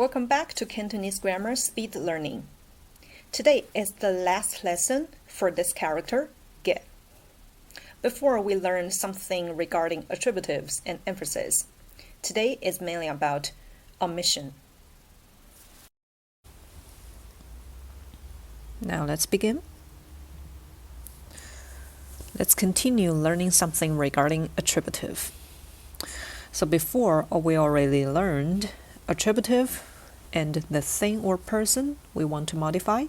Welcome back to Cantonese Grammar Speed Learning. Today is the last lesson for this character, get. Before we learn something regarding attributives and emphasis, today is mainly about omission. Now let's begin. Let's continue learning something regarding attributive. So before, we already learned attributive and the thing or person we want to modify.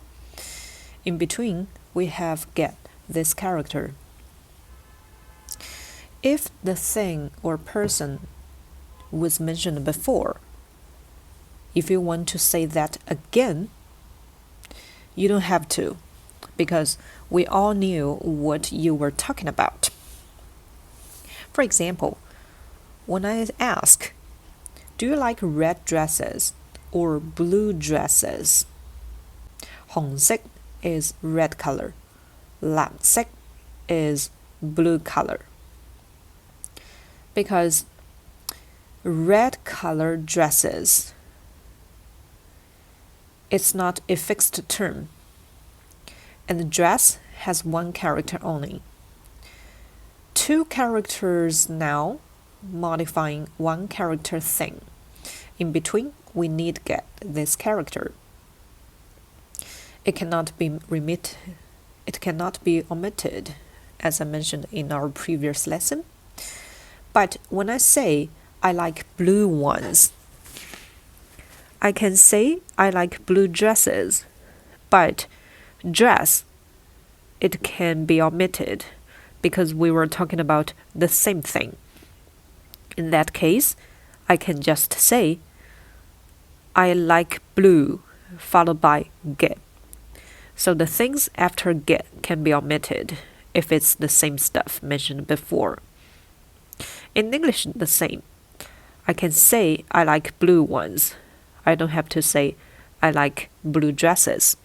In between, we have get, this character. If the thing or person was mentioned before, if you want to say that again, you don't have to, because we all knew what you were talking about. For example, when I ask, do you like red dresses or blue dresses? 紅色 is red color. 藍色 is blue color. Because red color dresses, it's not a fixed term, and the dress has one character only. Two characters now modifying one character thing. In between, we need get, this character. It cannot be omitted, as I mentioned in our previous lesson. But when I say I like blue ones, I can say I like blue dresses, but dress, it can be omitted because we were talking about the same thing. In that case, I can just say I like blue followed by get. So the things after get can be omitted if it's the same stuff mentioned before. In English, the same. I can say I like blue ones. I don't have to say I like blue dresses.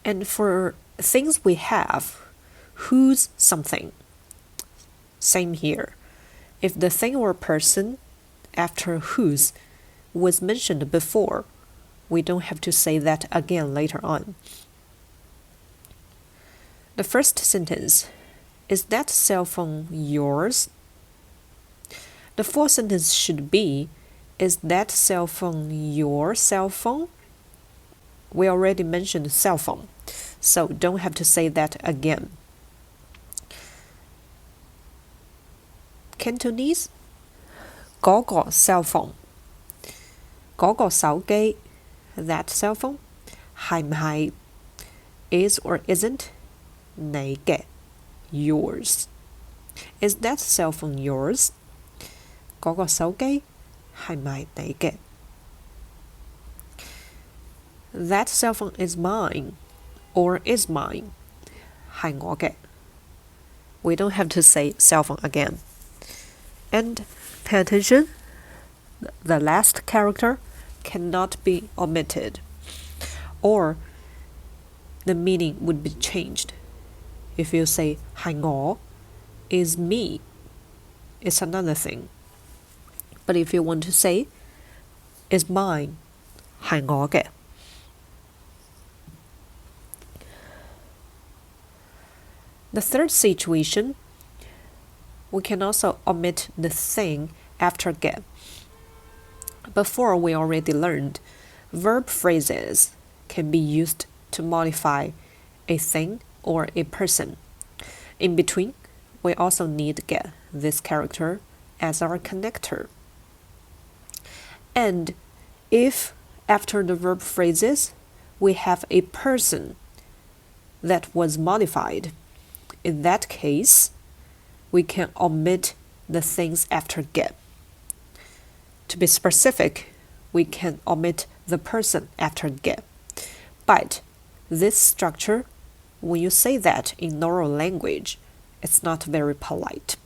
And for things we have, who's something? Same here. If the thing or person after whose was mentioned before, we don't have to say that again later on. The first sentence, is that cell phone yours? The full sentence should be, is that cell phone your cell phone? We already mentioned cell phone, so don't have to say that again. Cantonese, 嗰個 cell phone， 嗰個手機 that cell phone 係唔係 is or isn't 你嘅 yours. Is that cell phone yours? 嗰個手機係咪你嘅 That cell phone is mine or is mine 係我嘅 We don't have to say cell phone again. And pay attention, the last character cannot be omitted, or the meaning would be changed. If you say 係我 is me, it's another thing. But if you want to say is mine, 係我嘅. The third situation, we can also omit the thing after get. Before, we already learned verb phrases can be used to modify a thing or a person. In between, we also need get, this character, as our connector. And if after the verb phrases, we have a person that was modified, in that case, we can omit the things after get. To be specific, we can omit the person after get. But this structure, when you say that in normal language, it's not very polite.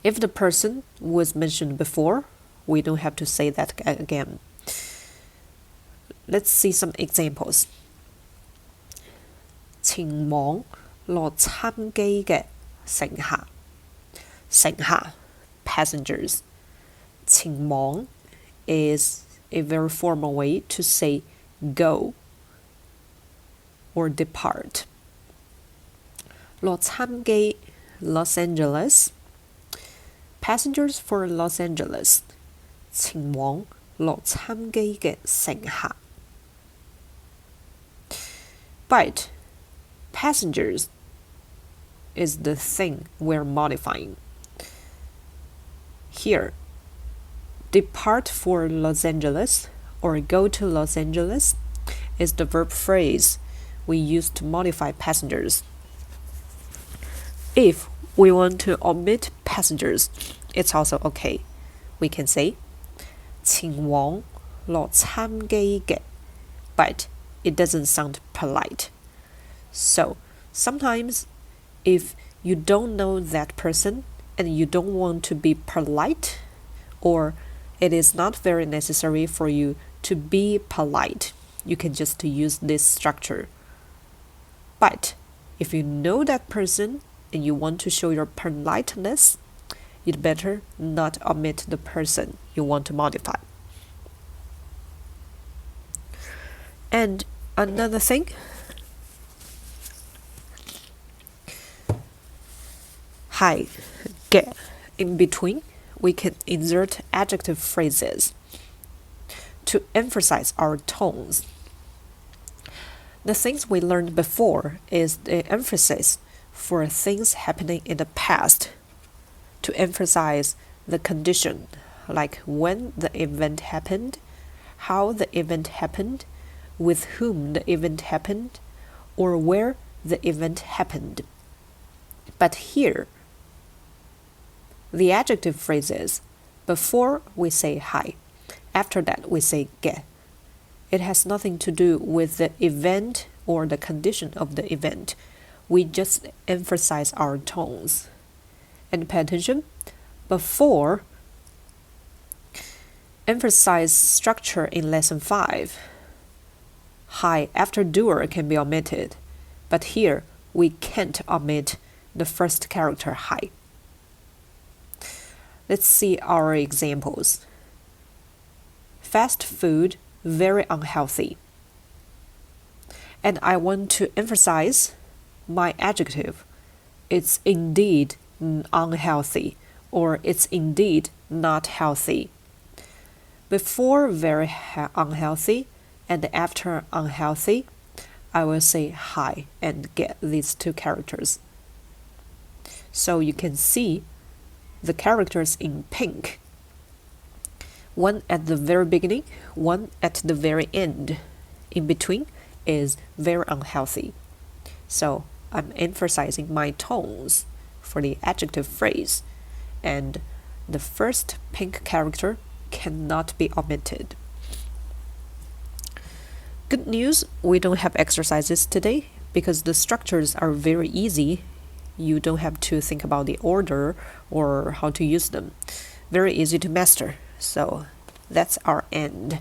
If the person was mentioned before, we don't have to say that again. Let's see some examples. 前往洛杉磯嘅乘客乘客 passengers. 前往 is a very formal way to say go or depart. 洛杉磯 Los Angeles. Passengers for Los Angeles. 前往洛杉磯嘅乘客。But passengers is the thing we're modifying. Here, depart for Los Angeles or go to Los Angeles is the verb phrase we use to modify passengers. If we want to omit passengers, it's also okay. We can say 前往洛杉磯嘅 but it doesn't sound polite. So, sometimes if you don't know that person and you don't want to be polite, or it is not very necessary for you to be polite, you can just use this structure. But if you know that person and you want to show your politeness, you'd better not omit the person you want to modify. And another thing, hi, get, in between, we can insert adjective phrases to emphasize our tones. The things we learned before is the emphasis for things happening in the past, to emphasize the condition, like when the event happened, how the event happened, with whom the event happened, or where the event happened. But here, the adjective phrases, before we say hi, after that we say get. It has nothing to do with the event or the condition of the event. We just emphasize our tones. And pay attention, before, emphasize structure in lesson 5. Hi after doer can be omitted, but here we can't omit the first character hi. Let's see our examples. Fast food, very unhealthy. And I want to emphasize my adjective. It's indeed unhealthy, or it's indeed not healthy. Before very unhealthy and after unhealthy, I will say hi and get these two characters. So you can see the characters in pink. One at the very beginning, one at the very end. In between is very unhealthy. So I'm emphasizing my tones for the adjective phrase, and the first pink character cannot be omitted. Good news, we don't have exercises today because the structures are very easy. You don't have to think about the order or how to use them. Very easy to master. So that's our end.